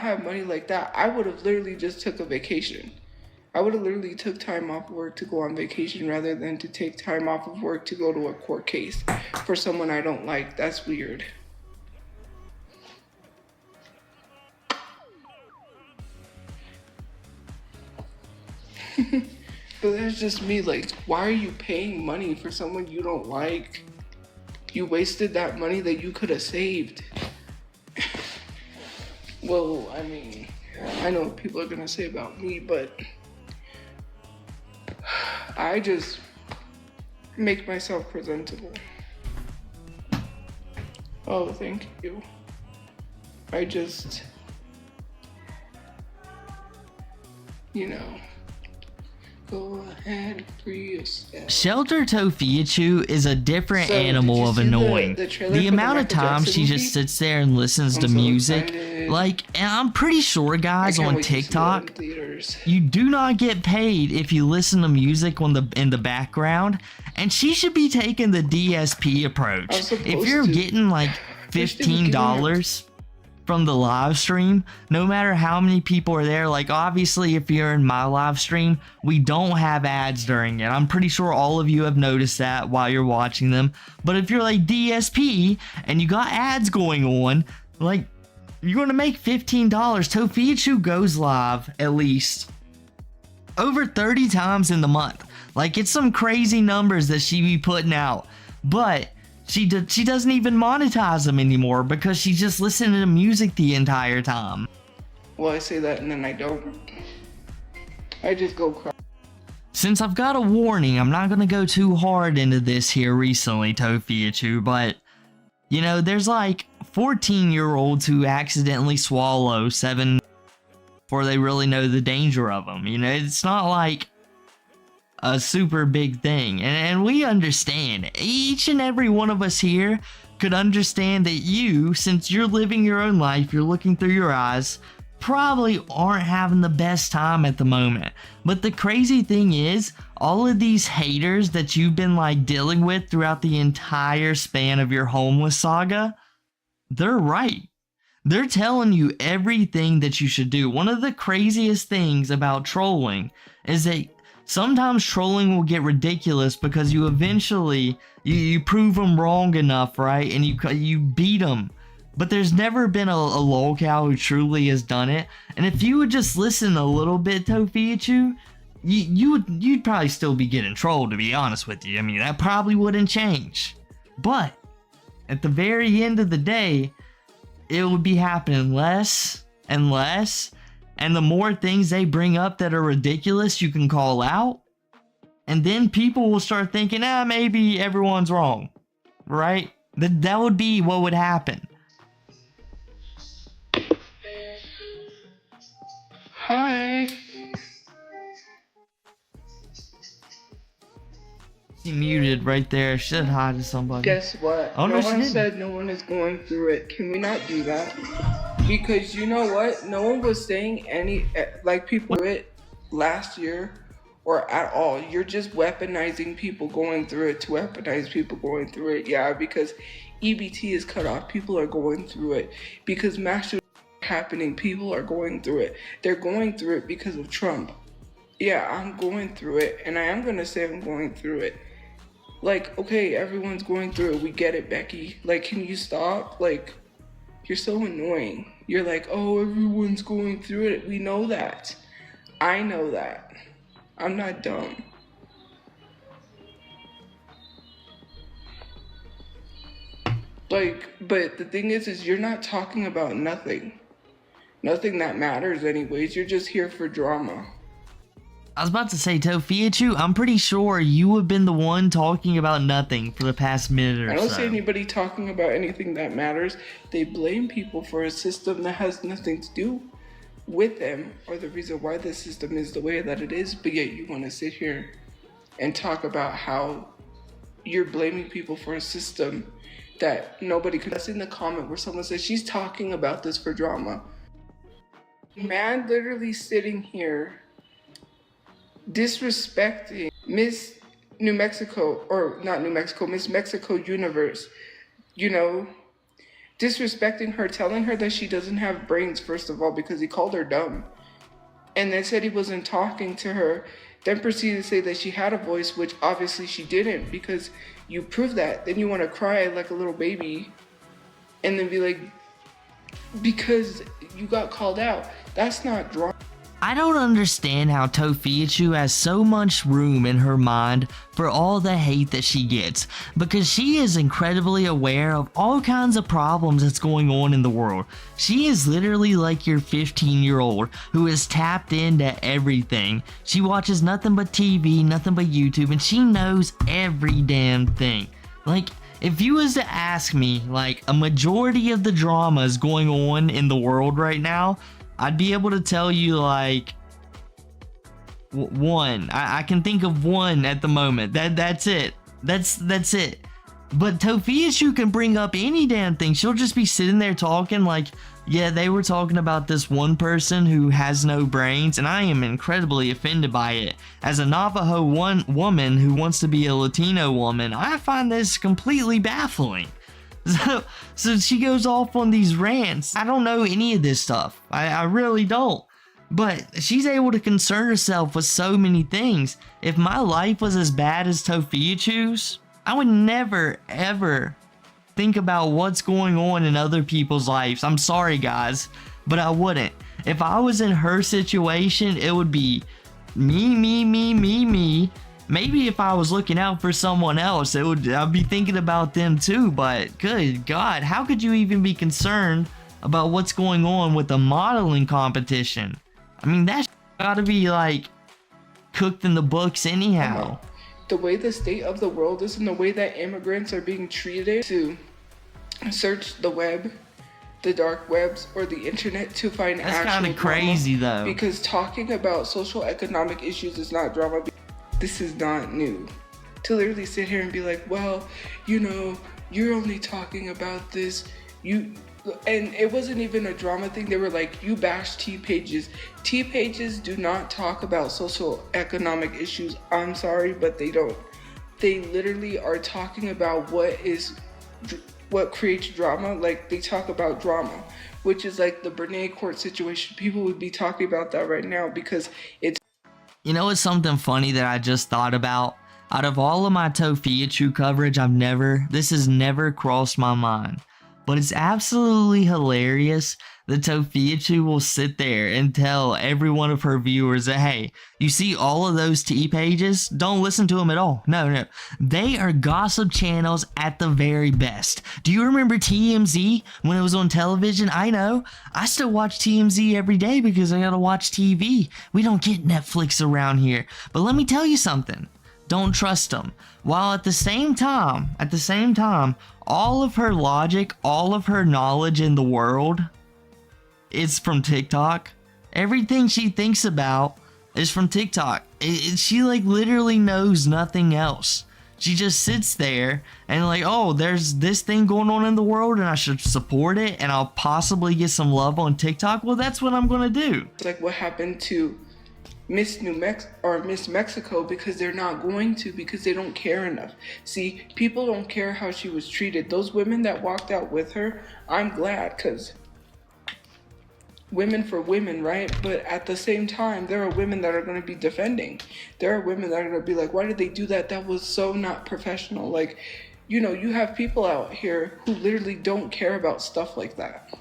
have money like that, I would have literally just took a vacation. I would have literally took time off work to go on vacation rather than to take time off of work to go to a court case for someone I don't like. That's weird. But that's just me. Like, why are you paying money for someone you don't like? You wasted that money that you could have saved. Well, I mean, I know what people are gonna say about me, but I just make myself presentable. Oh, thank you. I just, you know, go ahead, free yourself. Shelter Tophiachu is a different animal of annoying. The amount of time she just sits there and listens to music, like, and I'm pretty sure, guys, on TikTok, you do not get paid if you listen to music in the background, and she should be taking the DSP approach. If you're getting like $15 from the live stream, no matter how many people are there, like obviously if you're in my live stream, we don't have ads during it. I'm pretty sure all of you have noticed that while you're watching them. But if you're like DSP and you got ads going on, like you're gonna make $15. Tophiachu goes live at least over 30 times in the month. Like it's some crazy numbers that she be putting out, but she doesn't even monetize them anymore because she's just listening to music the entire time. Well, I say that and then I don't. I just go cry. Since I've got a warning, I'm not going to go too hard into this here recently, Tophiachu, but, you know, there's like 14-year-olds who accidentally swallow 7 before they really know the danger of them. You know, it's not like a super big thing, and we understand. Each and every one of us here could understand that you, since you're living your own life, you're looking through your eyes, probably aren't having the best time at the moment. But the crazy thing is, all of these haters that you've been like dealing with throughout the entire span of your homeless saga, they're right. They're telling you everything that you should do. One of the craziest things about trolling is that sometimes trolling will get ridiculous because you eventually, you prove them wrong enough, right? And you beat them. But there's never been a lolcow who truly has done it. And if you would just listen a little bit, Tophiachu, you'd probably still be getting trolled, to be honest with you. I mean, that probably wouldn't change. But at the very end of the day, it would be happening less and less. And the more things they bring up that are ridiculous, you can call out. And then people will start thinking, maybe everyone's wrong. Right? That would be what would happen. Hi. She muted right there. She said hi to somebody. Guess what? Oh, no one said no one is going through it. Can we not do that? Because you know what? No one was saying like people do it last year or at all. You're just weaponizing people going through it to weaponize people going through it. Yeah, because EBT is cut off. People are going through it. Because mass shootings are happening. People are going through it. They're going through it because of Trump. Yeah, I'm going through it. And I am going to say I'm going through it. Like, okay, everyone's going through it. We get it, Becky. Like, can you stop? Like, you're so annoying. You're like, oh, everyone's going through it. We know that. I know that. I'm not dumb. Like, but the thing is you're not talking about nothing. Nothing that matters anyways. You're just here for drama. I was about to say, Tophiachu, I'm pretty sure you have been the one talking about nothing for the past minute or so. I don't see anybody talking about anything that matters. They blame people for a system that has nothing to do with them or the reason why the system is the way that it is, but yet you want to sit here and talk about how you're blaming people for a system that nobody could. That's in the comment where someone says she's talking about this for drama. Man literally sitting here disrespecting Miss New Mexico, or not New Mexico, Miss Mexico Universe, you know, disrespecting her, telling her that she doesn't have brains, first of all, because he called her dumb. And then said he wasn't talking to her. Then proceeded to say that she had a voice, which obviously she didn't, because you prove that. Then you want to cry like a little baby and then be like, because you got called out. That's not drama. I don't understand how Tophiachu has so much room in her mind for all the hate that she gets, because she is incredibly aware of all kinds of problems that's going on in the world. She is literally like your 15-year-old who is tapped into everything. She watches nothing but TV, nothing but YouTube, and she knows every damn thing. Like, if you was to ask me, like, a majority of the dramas going on in the world right now, I'd be able to tell you, like, one. I can think of one at the moment. That's it. That's it. But Tophiachu can bring up any damn thing. She'll just be sitting there talking like, yeah, they were talking about this one person who has no brains, and I am incredibly offended by it. As a Navajo woman who wants to be a Latino woman, I find this completely baffling. So she goes off on these rants. I don't know any of this stuff. I really don't. But she's able to concern herself with so many things. If my life was as bad as Tophiachu's, I would never, ever think about what's going on in other people's lives. I'm sorry, guys, but I wouldn't. If I was in her situation, it would be me. Maybe if I was looking out for someone else, I'd be thinking about them too, but good God, how could you even be concerned about what's going on with the modeling competition? I mean, that's gotta be like cooked in the books anyhow. The way the state of the world is and the way that immigrants are being treated, to search the web, the dark webs, or the internet to find that's kind of crazy drama, though. because talking about social economic issues is not drama. This is not new. To literally sit here and be like, well, you know, you're only talking about this, and it wasn't even a drama thing. They were like, you bash T-pages. T-pages do not talk about social economic issues. I'm sorry, but they don't. They literally are talking about what creates drama. Like, they talk about drama, which is like the Brene Court situation. People would be talking about that right now because it's. You know, it's something funny that I just thought about. Out of all of my Tophiachu coverage, this has never crossed my mind. But it's absolutely hilarious that Tophiachu will sit there and tell every one of her viewers that, hey, you see all of those T pages? Don't listen to them at all. No. They are gossip channels at the very best. Do you remember TMZ when it was on television? I know. I still watch TMZ every day because I gotta watch TV. We don't get Netflix around here. But let me tell you something. Don't trust them. While at the same time, all of her logic, all of her knowledge in the world is from TikTok. Everything she thinks about is from TikTok. She like literally knows nothing else. She just sits there and like, oh, there's this thing going on in the world and I should support it and I'll possibly get some love on TikTok. Well, that's what I'm gonna do. It's like what happened to Miss Mexico, because they're not going to, because they don't care enough. See, people don't care how she was treated. Those women that walked out with her, I'm glad, because women for women, right? But at the same time, there are women that are going to be defending. There are women that are going to be like, why did they do that? That was so not professional. Like, you know, you have people out here who literally don't care about stuff like that.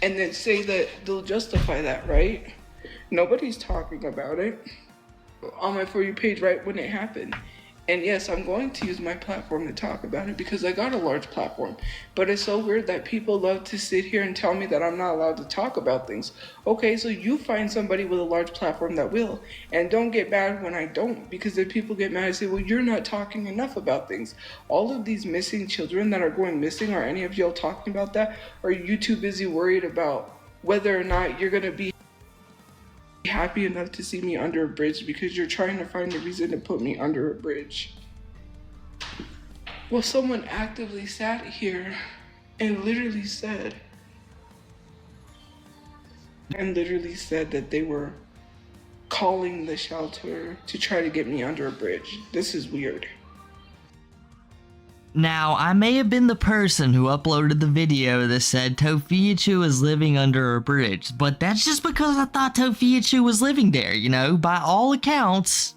And then say that they'll justify that, right? Nobody's talking about it on my For You page right when it happened. And yes, I'm going to use my platform to talk about it because I got a large platform. But it's so weird that people love to sit here and tell me that I'm not allowed to talk about things. Okay, so you find somebody with a large platform that will. And don't get mad when I don't, because then people get mad and say, well, you're not talking enough about things. All of these missing children that are going missing, are any of y'all talking about that? Or are you too busy worried about whether or not you're going to be happy enough to see me under a bridge because you're trying to find a reason to put me under a bridge? Well, someone actively sat here and literally said that they were calling the shelter to try to get me under a bridge. This is weird. Now, I may have been the person who uploaded the video that said Tophiachu is living under a bridge, but that's just because I thought Tophiachu was living there, you know? By all accounts,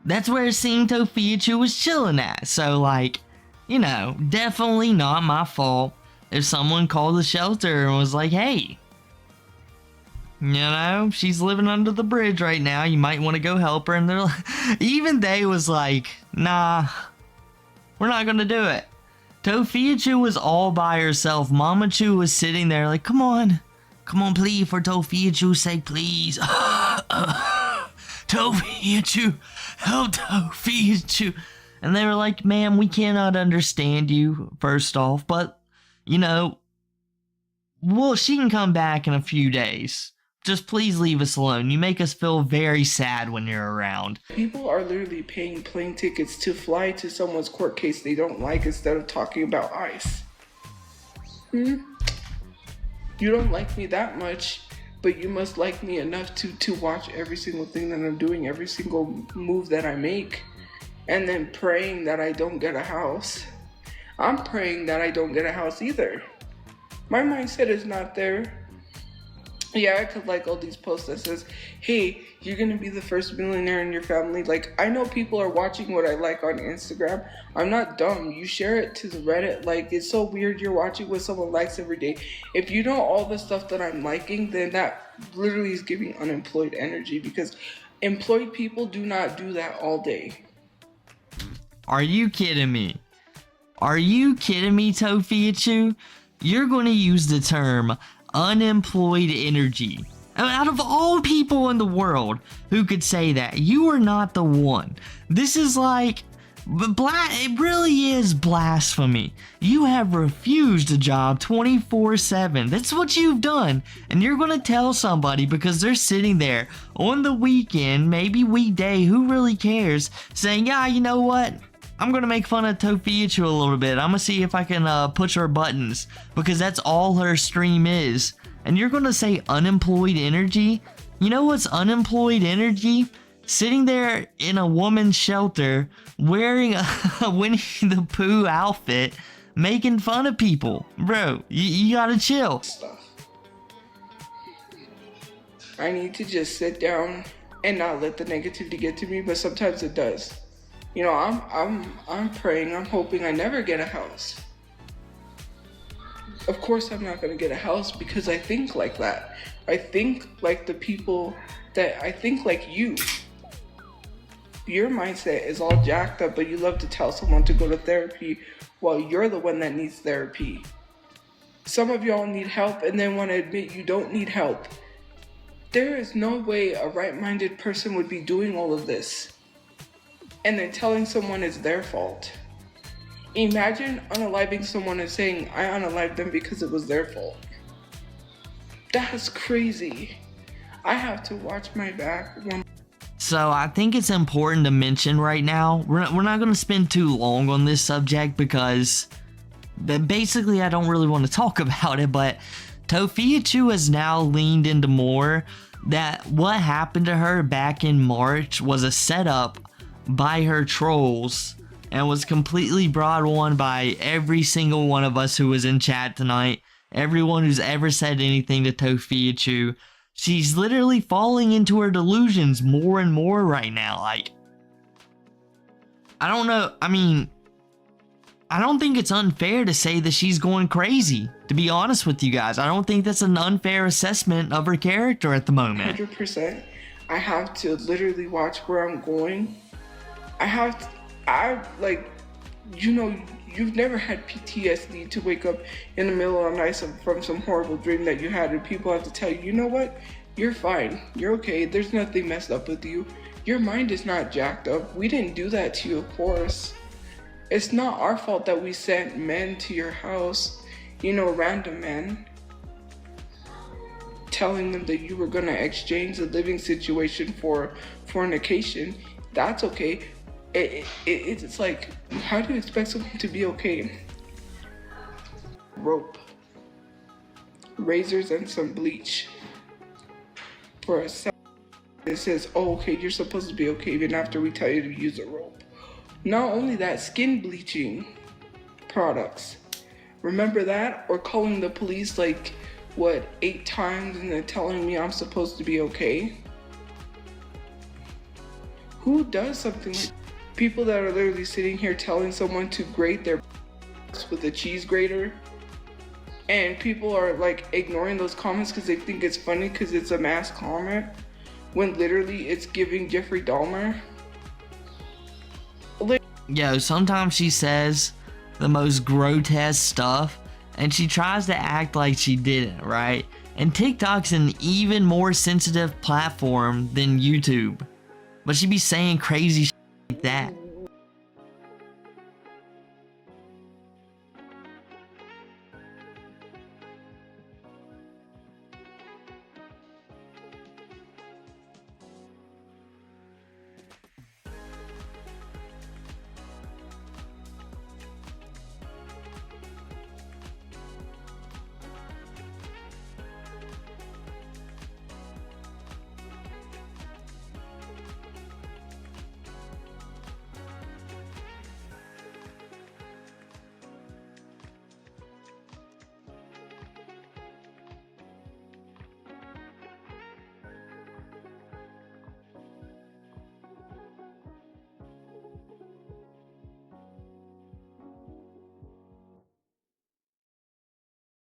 that's where it seemed Tophiachu was chilling at. So, like, you know, definitely not my fault if someone called the shelter and was like, hey, you know, she's living under the bridge right now, you might want to go help her. And they're like, even they was like, nah, we're not gonna do it. Tophiachu was all by herself. Mama Chu was sitting there like, come on, please, for Tophiachu's sake, please. Tophiachu, help Tophiachu. And they were like, ma'am, we cannot understand you, first off, but, you know, well, she can come back in a few days. Just please leave us alone. You make us feel very sad when you're around. People are literally paying plane tickets to fly to someone's court case they don't like instead of talking about ICE. You don't like me that much, but you must like me enough to watch every single thing that I'm doing, every single move that I make, and then praying that I don't get a house. I'm praying that I don't get a house either. My mindset is not there. Yeah, I could like all these posts that says, hey, you're gonna be the first millionaire in your family. Like, I know people are watching what I like on Instagram. I'm not dumb. You share it to the Reddit. Like, it's so weird you're watching what someone likes every day. If you know all the stuff that I'm liking, then that literally is giving unemployed energy, because employed people do not do that all day. Are you kidding me? Are you kidding me, Tophiachu? You're going to use the term unemployed energy. I mean, out of all people in the world who could say that, you are not the one. This is like, it really is blasphemy. You have refused a job 24/7. That's what you've done. And you're going to tell somebody because they're sitting there on the weekend, maybe weekday, who really cares, saying, yeah, you know what? I'm going to make fun of Tophiachu a little bit. I'm going to see if I can push her buttons, because that's all her stream is. And you're going to say unemployed energy? You know what's unemployed energy? Sitting there in a woman's shelter, wearing a Winnie the Pooh outfit, making fun of people. Bro, you gotta chill. I need to just sit down and not let the negativity get to me, but sometimes it does. You know, I'm praying, I'm hoping I never get a house. Of course I'm not gonna get a house because I think like that. I think like the people that I think like you. Your mindset is all jacked up, but you love to tell someone to go to therapy while you're the one that needs therapy. Some of y'all need help and then want to admit you don't need help. There is no way a right-minded person would be doing all of this and then telling someone it's their fault. Imagine unaliving someone and saying, I unalived them because it was their fault. That's crazy. I have to watch my back. So I think it's important to mention right now, we're not going to spend too long on this subject because basically I don't really want to talk about it, but Tophiachu has now leaned into more that what happened to her back in March was a setup by her trolls and was completely brought on by every single one of us who was in chat tonight, everyone who's ever said anything to Tophiachu. She's literally falling into her delusions more and more right now. Like, I don't know. I mean, I don't think it's unfair to say that she's going crazy, to be honest with you guys. I don't think that's an unfair assessment of her character at the moment. 100%. I have to literally watch where I'm going. You've never had PTSD to wake up in the middle of the night from some horrible dream that you had, and people have to tell you, you know what? You're fine. You're okay. There's nothing messed up with you. Your mind is not jacked up. We didn't do that to you, of course. It's not our fault that we sent men to your house, random men, telling them that you were gonna exchange the living situation for fornication. That's okay. It's like, how do you expect someone to be okay? Rope, razors, and some bleach for a second. It says, oh, okay, you're supposed to be okay even after we tell you to use a rope. Not only that, skin bleaching. products. Remember that? Or calling the police like, what, 8 times and then telling me I'm supposed to be okay? Who does something like people that are literally sitting here telling someone to grate their with a cheese grater? And people are like ignoring those comments because they think it's funny because it's a mass comment, when literally it's giving Jeffrey Dahmer. Yo, sometimes she says the most grotesque stuff and she tries to act like she didn't, right? And TikTok's an even more sensitive platform than YouTube, but she be saying crazy shit like that.